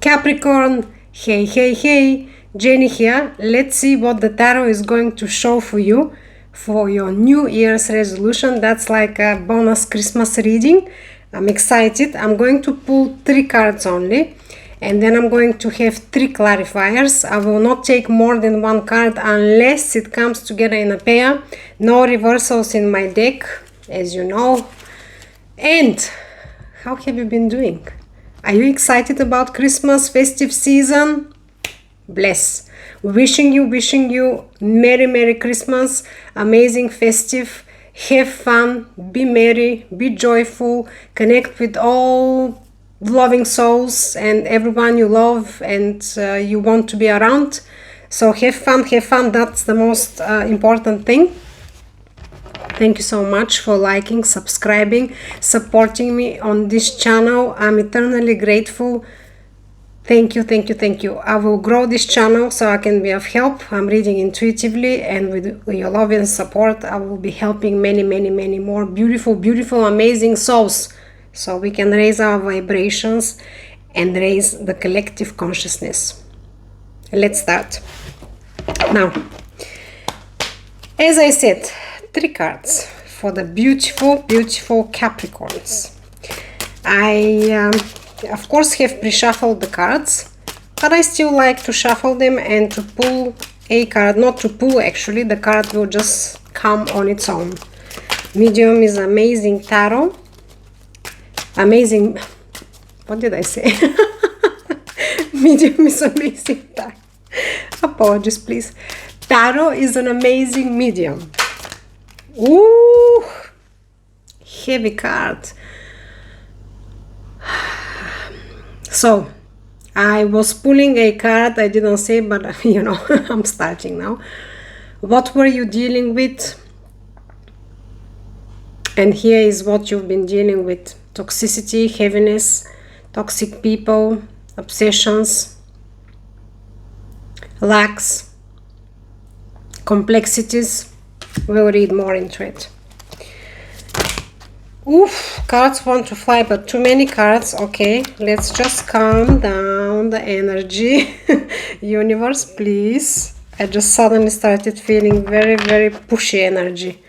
Capricorn, hey, hey, hey, Jenny here. Let's see what the tarot is going to show for you for your New Year's resolution. That's like a bonus Christmas reading. I'm excited. I'm going to pull 3 cards only, and then I'm going to have 3 clarifiers. I will not take more than 1 card unless it comes together in a pair. No reversals in my deck, as you know. And how have you been doing? Are you excited about Christmas festive season? Bless. Wishing you Merry Christmas, amazing festive, have fun, be merry, be joyful, connect with all loving souls and everyone you love and you want to be around. So have fun, that's the most important thing. Thank you so much for liking, subscribing, supporting me on this channel. I'm eternally grateful. Thank you. I will grow this channel so I can be of help. I'm reading intuitively, and with your love and support, I will be helping many more beautiful, amazing souls, so we can raise our vibrations and raise the collective consciousness. Let's start. Now, as I said, 3 cards for the beautiful Capricorns. I of course have pre-shuffled the cards, but I still like to shuffle them and to pull a card. Not to pull, actually, the card will just come on its own. Medium is amazing tarot. Amazing, what did I say? Medium is amazing tarot. Apologies, please. Tarot is an amazing medium. Ooh, heavy card. So, I was pulling a card, I didn't say, but you know, I'm starting now. What were you dealing with? And here is what you've been dealing with. Toxicity, heaviness, toxic people, obsessions, lacks, complexities. We'll read more into it. Oof, cards want to fly, but too many cards. Okay, let's just calm down the energy. Universe, please. I just suddenly started feeling very pushy energy.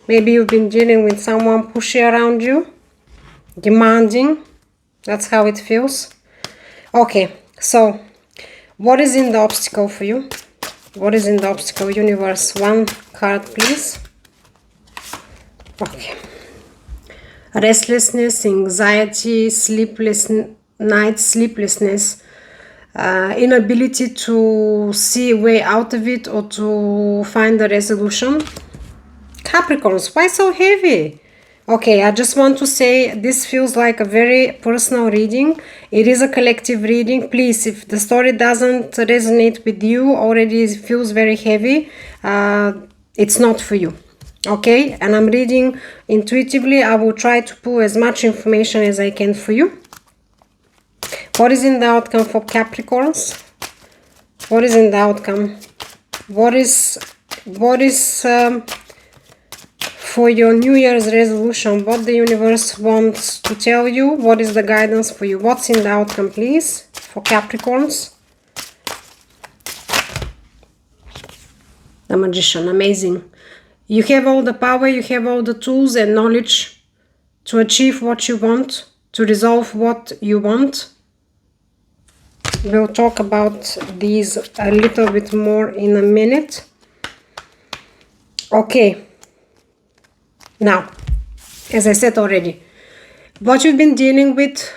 Maybe you've been dealing with someone pushy around you, demanding. That's how it feels. Okay, so what is in the obstacle for you? What is in the obstacle, universe? 1 card, please. Okay. Restlessness, anxiety, sleepless nights, sleeplessness, inability to see a way out of it or to find a resolution. Capricorns, why so heavy? Okay, I just want to say this feels like a very personal reading. It is a collective reading. Please, if the story doesn't resonate with you, already it feels very heavy, it's not for you. Okay, and I'm reading intuitively. I will try to pull as much information as I can for you. What is in the outcome for Capricorns? What is in the outcome? What is for your New Year's resolution? What the universe wants to tell you? What is the guidance for you? What's in the outcome, please, for Capricorns? The Magician, amazing. You have all the power, you have all the tools and knowledge to achieve what you want, to resolve what you want. We'll talk about these a little bit more in a minute. Okay. Now, as I said already, what you've been dealing with,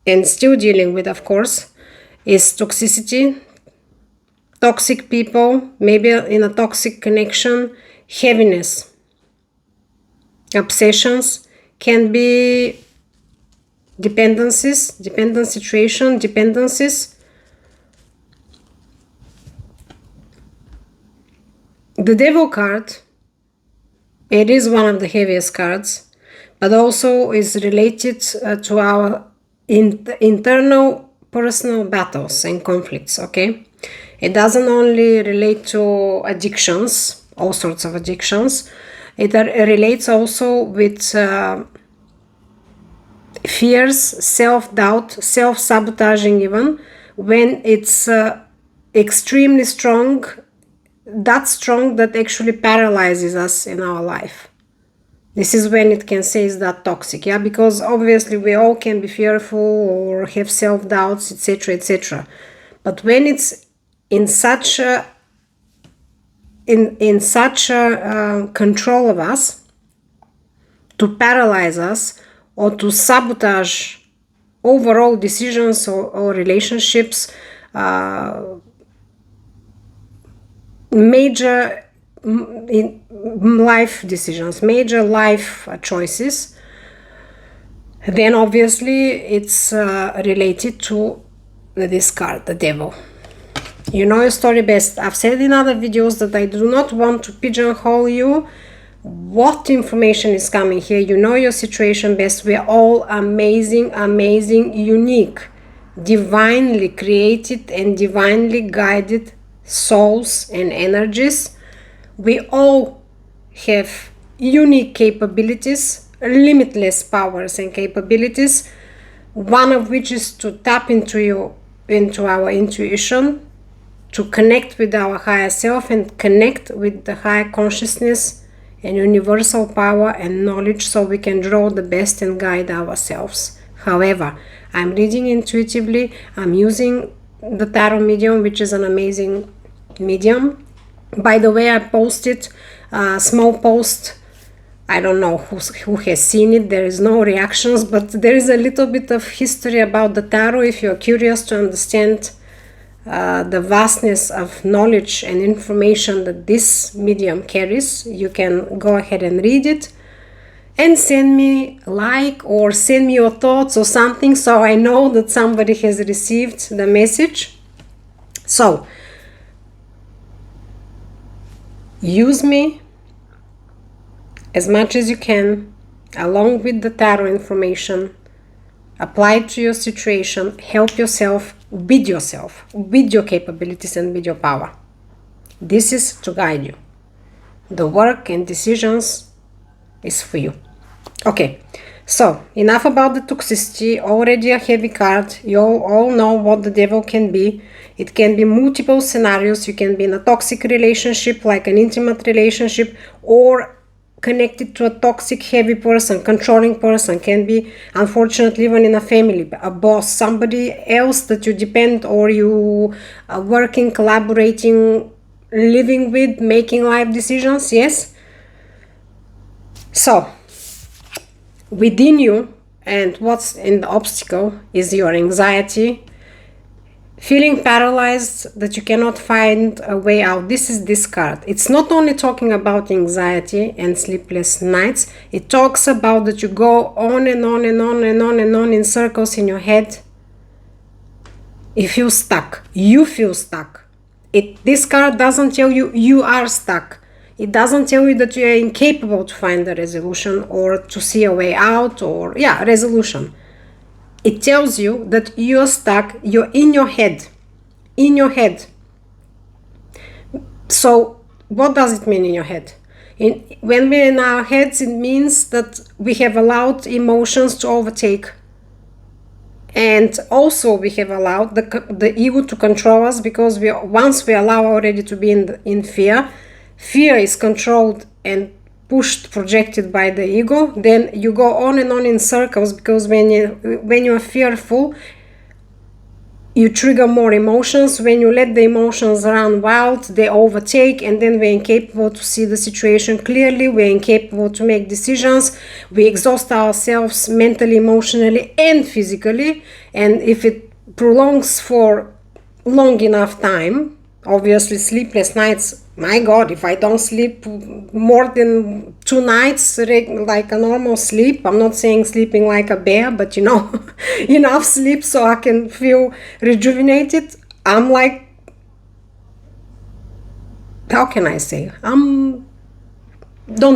and still dealing with, of course, is toxicity, toxic people, maybe in a toxic connection, heaviness, obsessions, can be dependencies, dependent situation, dependencies. The Devil card, it is one of the heaviest cards, but also is related to our internal personal battles and conflicts, okay? It doesn't only relate to addictions, all sorts of addictions. It relates also with fears, self-doubt, self-sabotaging even, when it's extremely strong, that strong that actually paralyzes us in our life. This is when it can say is that toxic, yeah, because obviously we all can be fearful or have self-doubts, etc., etc. But when it's in such a control of us, to paralyze us or to sabotage overall decisions or relationships, major life decisions, major life choices, then obviously it's related to this card, the devil. You know your story best. I've said in other videos that I do not want to pigeonhole you. What information is coming here? You know your situation best. We are all amazing, amazing, unique, divinely created and divinely guided souls and energies. We all have unique capabilities, limitless powers and capabilities, one of which is to tap into our intuition, to connect with our higher self and connect with the higher consciousness and universal power and knowledge, so we can draw the best and guide ourselves. However, I'm reading intuitively. I'm using the tarot medium, which is an amazing medium. By the way, I posted a small post. I don't know who has seen it. There is no reactions, but there is a little bit of history about the tarot. If you're curious to understand the vastness of knowledge and information that this medium carries, you can go ahead and read it and send me a like or send me your thoughts or something, so I know that somebody has received the message. So use me as much as you can, along with the tarot information. Apply it to your situation, help yourself, with your capabilities and with your power. This is to guide you. The work and decisions is for you. Okay, so enough about the toxicity. Already a heavy card. You all know what the devil can be. It can be multiple scenarios. You can be in a toxic relationship, like an intimate relationship, or connected to a toxic, heavy person, controlling person. Can be, unfortunately, even in a family, a boss, somebody else that you depend or you are working, collaborating, living with, making life decisions. Yes. So within you, and what's in the obstacle is your anxiety, feeling paralyzed, that you cannot find a way out. This is this card. It's not only talking about anxiety and sleepless nights. It talks about that you go on and on and on and on and on in circles in your head. You feel stuck. This card doesn't tell you you are stuck. It doesn't tell you that you are incapable to find a resolution or to see a way out or, resolution. It tells you that you're stuck, you're in your head. So what does it mean in your head? When we're in our heads, it means that we have allowed emotions to overtake. And also we have allowed the ego to control us, because once we allow already to be in fear, fear is controlled and pushed, projected by the ego. Then you go on and on in circles, because when you are fearful, you trigger more emotions. When you let the emotions run wild, they overtake, and then we're incapable to see the situation clearly. We're incapable to make decisions. We exhaust ourselves mentally, emotionally, and physically. And if it prolongs for long enough time, obviously sleepless nights, my God, if I don't sleep more than 2 nights, like a normal sleep, I'm not saying sleeping like a bear, but enough sleep so I can feel rejuvenated, I'm like, how can I say? Don't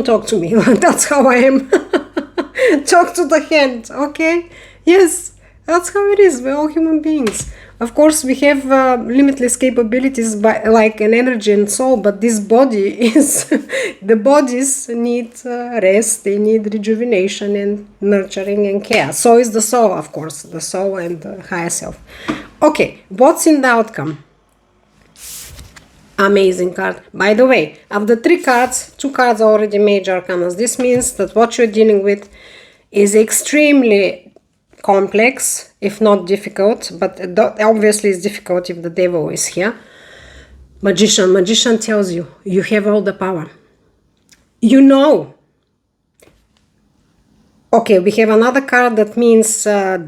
talk to me. That's how I am. Talk to the hand, okay? Yes, that's how it is. We're all human beings. Of course, we have limitless capabilities by, like an energy and soul, but this body is, the bodies need rest, they need rejuvenation and nurturing and care. So is the soul, of course, the soul and the higher self. Okay, what's in the outcome? Amazing card. By the way, of the 3 cards, 2 cards are already major arcanas. This means that what you're dealing with is extremely complex, if not difficult, but obviously it's difficult if the devil is here. Magician. Magician tells you, you have all the power. You know. Okay, we have another card that means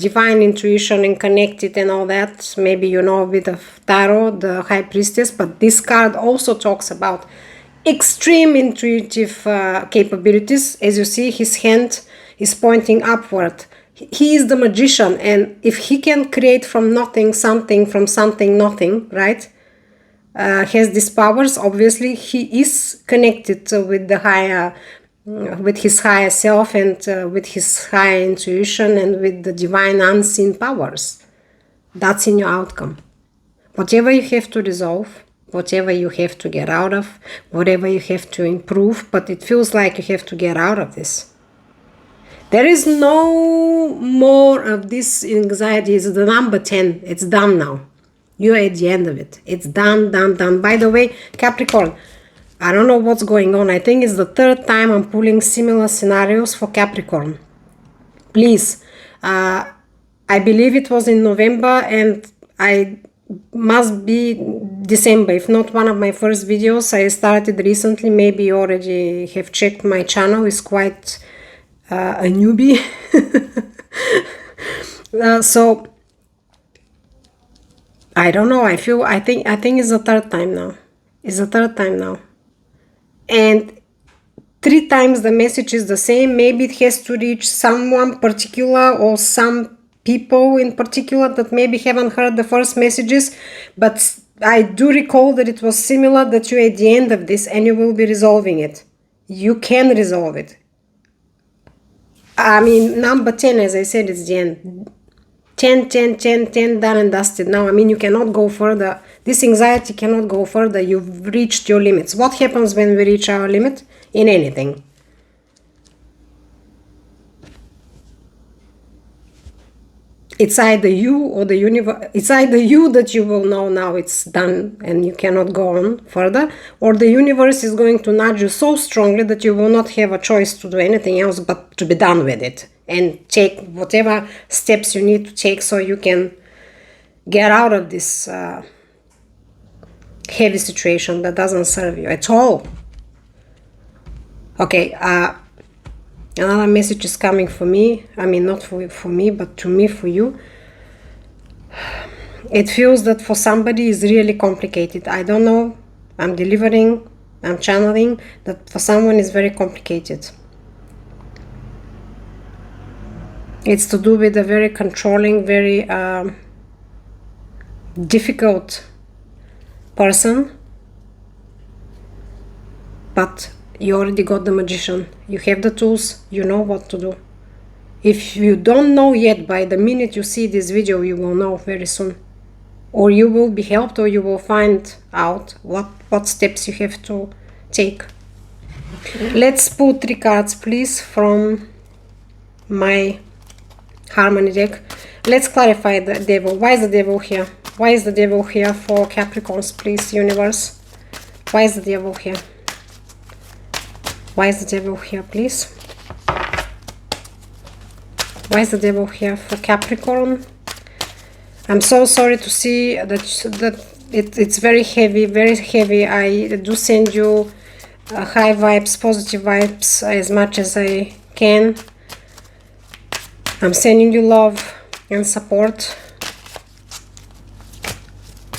divine intuition and connected and all that. Maybe you know a bit of tarot, the High Priestess, but this card also talks about extreme intuitive capabilities. As you see, his hand is pointing upward. He is the magician, and if he can create from nothing something, from something nothing, right? Has these powers, obviously he is connected with the higher, with his higher self and with his higher intuition and with the divine unseen powers. That's in your outcome. Whatever you have to resolve, whatever you have to get out of, whatever you have to improve, but it feels like you have to get out of this. There is no more of this anxiety. It's the number 10. It's done now. You're at the end of it. It's done, done, done. By the way, Capricorn, I don't know what's going on. I think it's the 3rd time I'm pulling similar scenarios for Capricorn. Please, I believe it was in November and I must be December. If not one of my first videos, I started recently. Maybe you already have checked my channel. It's quite a newbie. So I don't know. I think it's the 3rd time now. It's the 3rd time now. And 3 times the message is the same. Maybe it has to reach someone particular or some people in particular that maybe haven't heard the first messages. But I do recall that it was similar, that you're at the end of this and you will be resolving it. You can resolve it. I mean, number 10, as I said, is the end. 10, 10, 10, 10, done and dusted. Now, I mean, you cannot go further. This anxiety cannot go further. You've reached your limits. What happens when we reach our limit? In anything. It's either you or the universe. It's either you that you will know now it's done and you cannot go on further, or the universe is going to nudge you so strongly that you will not have a choice to do anything else but to be done with it and take whatever steps you need to take so you can get out of this heavy situation that doesn't serve you at all. Okay, another message is coming for me. I mean, not for me, but to me, for you. It feels that for somebody is really complicated. I don't know. I'm delivering, I'm channeling, that for someone is very complicated. It's to do with a very controlling, very difficult person. But you already got the magician. You have the tools. You know what to do. If you don't know yet, by the minute you see this video, you will know very soon. Or you will be helped, or you will find out what steps you have to take. Let's pull 3 cards, please, from my Harmony deck. Let's clarify the devil. Why is the devil here? Why is the devil here for Capricorns, please, universe? Why is the devil here? Why is the devil here, please? Why is the devil here for Capricorn? I'm so sorry to see that it's very heavy, very heavy. I do send you high vibes, positive vibes as much as I can. I'm sending you love and support.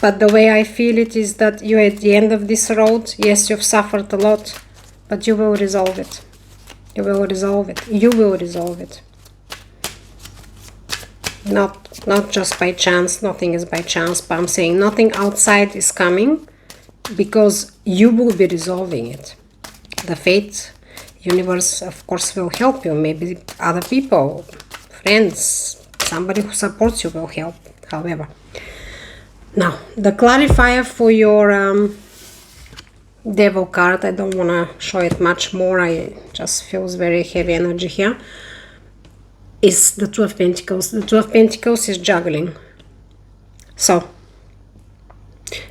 But the way I feel it is that you're at the end of this road. Yes, you've suffered a lot, but you will resolve it. You will resolve it. You will resolve it. Not just by chance. Nothing is by chance, but I'm saying nothing outside is coming, because you will be resolving it. The fate, universe, of course, will help you. Maybe other people, friends, somebody who supports you will help. However, Now, the clarifier for your devil card, I don't want to show it much more, I just feels very heavy energy here, is the Two of Pentacles. The Two of Pentacles is juggling. So,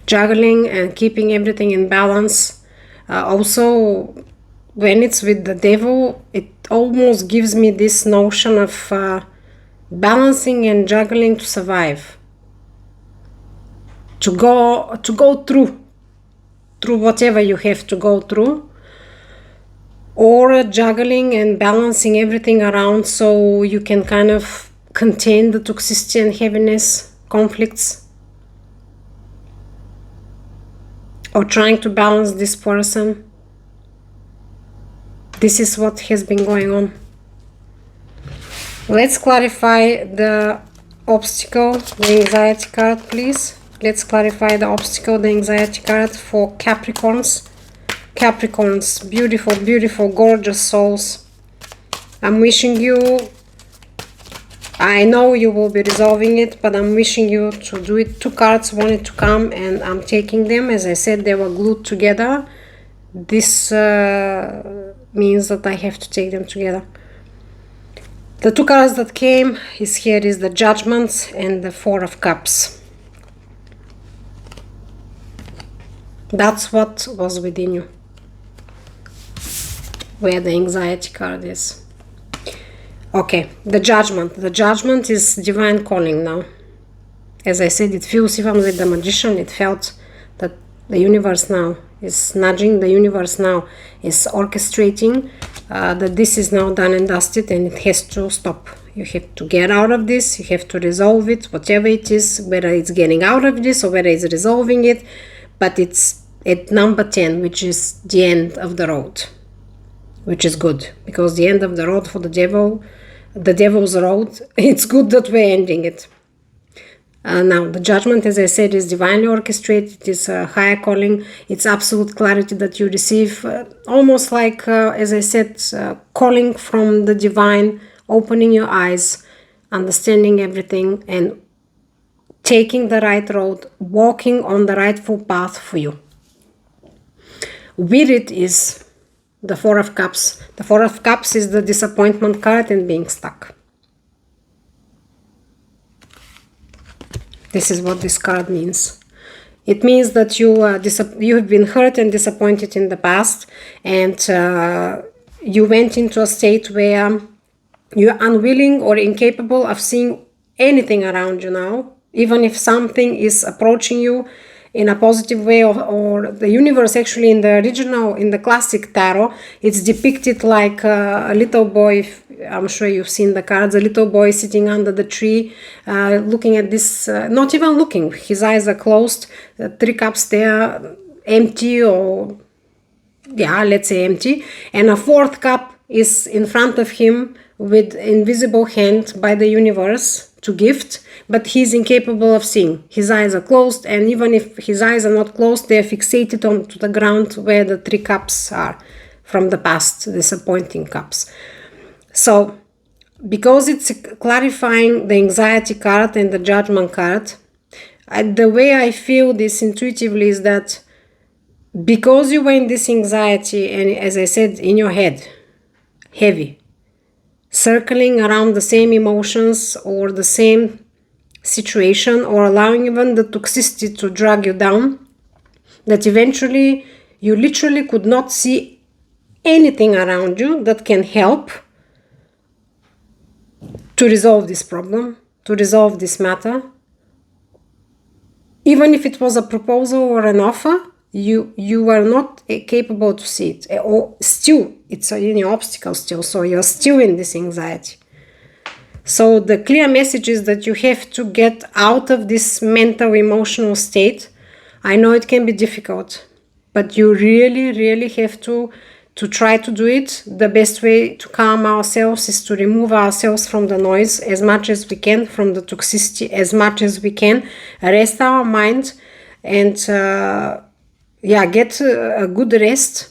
juggling and keeping everything in balance. Also, when it's with the devil, it almost gives me this notion of balancing and juggling to survive. To go through whatever you have to go through, or juggling and balancing everything around so you can kind of contain the toxicity and heaviness, conflicts, or trying to balance this person. This is what has been going on. Let's clarify the obstacle, the anxiety card, please. Let's clarify the obstacle, the anxiety card for Capricorns. Capricorns, beautiful, beautiful, gorgeous souls. I'm wishing you, I know you will be resolving it, but I'm wishing you to do it. Two cards wanted to come and I'm taking them. As I said, they were glued together. This means that I have to take them together. The two cards that came is the Judgment and the Four of Cups. That's what was within you, where the anxiety card is. Okay, the Judgment. The Judgment is divine calling now. As I said, it feels, even with the Magician, it felt that the universe now is nudging, the universe now is orchestrating, that this is now done and dusted and it has to stop. You have to get out of this, you have to resolve it, whatever it is, whether it's getting out of this or whether it's resolving it, but it's at number 10, which is the end of the road, which is good, because the end of the road for the devil's road, it's good that we're ending it. Now, the Judgment, as I said, is divinely orchestrated. It is a higher calling. It's absolute clarity that you receive, almost like, as I said, calling from the divine, opening your eyes, understanding everything, and taking the right road, walking on the rightful path for you. With it is the Four of Cups. The Four of Cups is the disappointment card and being stuck. This is what this card means. It means that you have been hurt and disappointed in the past, and you went into a state where you're unwilling or incapable of seeing anything around you now, even if something is approaching you in a positive way, or the universe, actually in the original, in the classic tarot, it's depicted like a little boy. I'm sure you've seen the cards, a little boy sitting under the tree, looking at this, not even looking, his eyes are closed, 3 cups there, empty, or yeah, let's say empty, and a 4th cup is in front of him with invisible hand by the universe to gift, but he's incapable of seeing. His eyes are closed, and even if his eyes are not closed, they are fixated onto the ground where the 3 cups are from the past, disappointing cups. So, because it's clarifying the anxiety card and the Judgment card, the way I feel this intuitively is that because you were in this anxiety, and as I said, in your head, heavy, circling around the same emotions or the same situation, or allowing even the toxicity to drag you down, that eventually you literally could not see anything around you that can help to resolve this problem, to resolve this matter. Even if it was a proposal or an offer, you are not capable to see it, or still it's in your obstacle still, so you're still in this anxiety. So the clear message is that you have to get out of this mental, emotional state. I know it can be difficult, but you really have to try to do it. The best way to calm ourselves is to remove ourselves from the noise as much as we can, from the toxicity as much as we can, rest our mind, and get a good rest.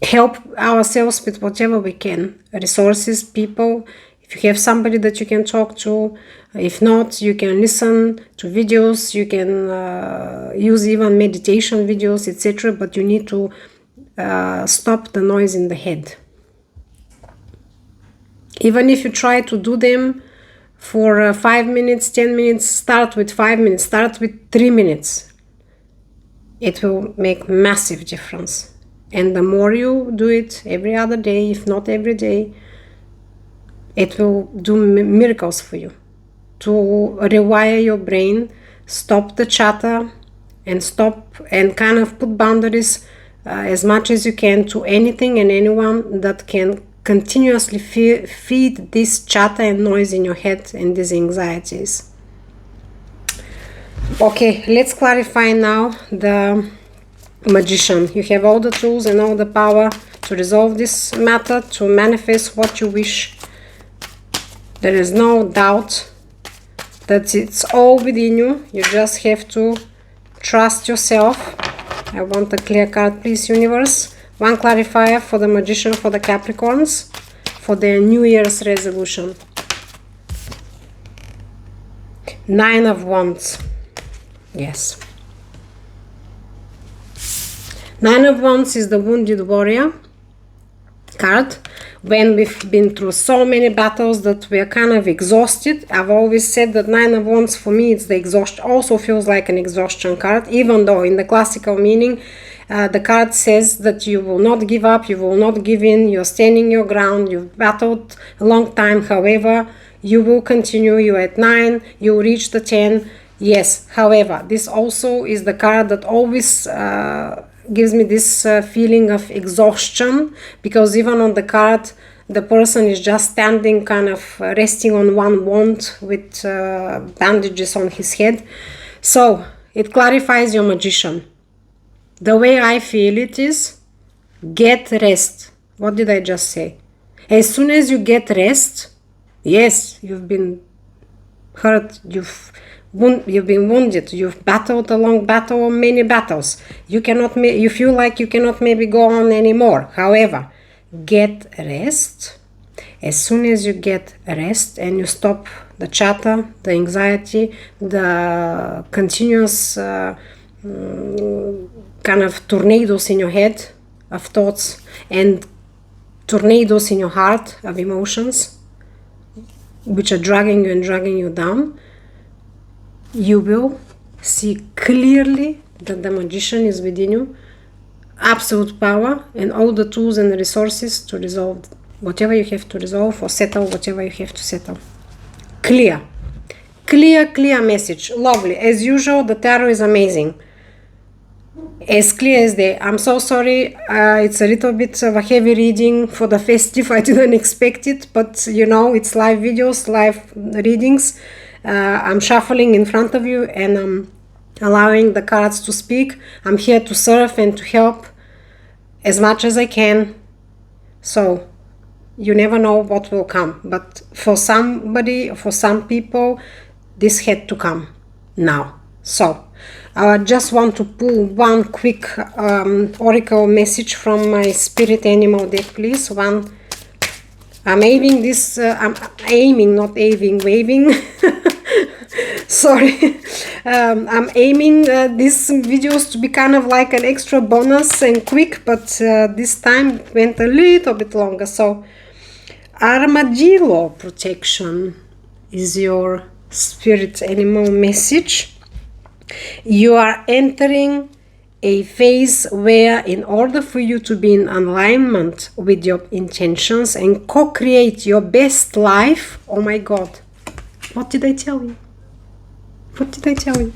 Help ourselves with whatever we can, resources, people, If you have somebody that you can talk to, if not, you can listen to videos, you can use even meditation videos, etc. But you need to stop the noise in the head. Even if you try to do them for 5 minutes, 10 minutes, start with 5 minutes, start with 3 minutes. It will make massive difference. And the more you do it every other day, if not every day, it will do miracles for you. To rewire your brain, stop the chatter, and stop and kind of put boundaries as much as you can to anything and anyone that can continuously feed this chatter and noise in your head and these anxieties. Okay, let's clarify now the Magician. You have all the tools and all the power to resolve this matter, to manifest what you wish. There is no doubt that it's all within you. You just have to trust yourself. I want a clear card, please, universe. One clarifier for the Magician, for the Capricorns, for their New Year's resolution. 9 of Wands. Yes. 9 of Wands is the wounded warrior card. When we've been through so many battles that we are kind of exhausted. I've always said that 9 of Wands for me, it's the exhaustion, also feels like an exhaustion card, even though in the classical meaning the card says that you will not give up, you will not give in, you're standing your ground, you've battled a long time, however, you will continue, you're at 9, you'll reach the 10. Yes, however, this also is the card that always gives me this feeling of exhaustion, because even on the card the person is just standing, kind of resting on one wand with bandages on his head. So it clarifies your Magician. The way I feel it is, get rest. What did I just say? As soon as you get rest, yes, you've been hurt, you've been wounded, you've battled a long battle, many battles, you feel like you cannot maybe go on anymore. However, get rest. As soon as you get rest and you stop the chatter, the anxiety, the continuous kind of tornadoes in your head of thoughts and tornadoes in your heart of emotions, which are dragging you and dragging you down, you will see clearly that the Magician is within you, absolute power and all the tools and the resources to resolve whatever you have to resolve or settle whatever you have to settle. Clear message. Lovely. As usual, the tarot is amazing. As clear as day. I'm so sorry, it's a little bit of a heavy reading for the festive. I didn't expect it, but you know, it's live videos, live readings. I'm shuffling in front of you and I'm allowing the cards to speak. I'm here to serve and to help as much as I can. So you never know what will come, but for somebody, for some people, this had to come now. So I just want to pull one quick oracle message from my spirit animal deck, please. One. I'm aiming this, I'm aiming, not aving, waving. Sorry. I'm aiming these videos to be kind of like an extra bonus and quick, but this time it went a little bit longer. So armadillo protection is your spirit animal message. You are entering a phase where, in order for you to be in alignment with your intentions and co-create your best life, oh my God, what did I tell you? What did I tell you?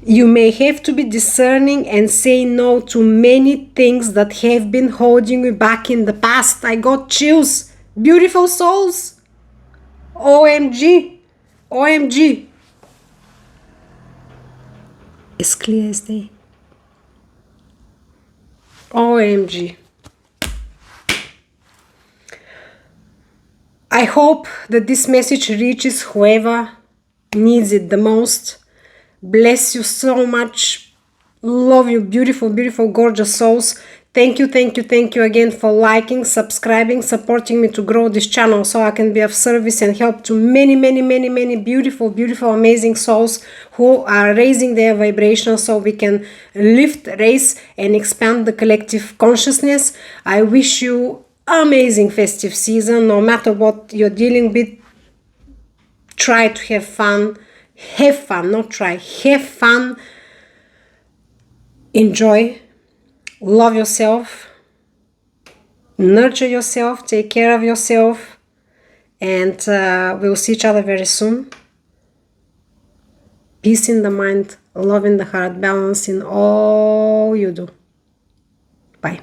You may have to be discerning and say no to many things that have been holding you back in the past. I got chills. Beautiful souls. OMG. OMG. As clear as day. OMG. I hope that this message reaches whoever needs it the most. Bless you so much. Love you, beautiful, beautiful, gorgeous souls. Thank you again for liking, subscribing, supporting me to grow this channel so I can be of service and help to many beautiful, amazing souls who are raising their vibration so we can lift, raise, and expand the collective consciousness. I wish you amazing festive season. No matter what you're dealing with, try to have fun. Have fun, not try. Have fun. Enjoy. Love yourself. Nurture yourself. Take care of yourself. And we'll see each other very soon. Peace in the mind. Love in the heart. Balance in all you do. Bye.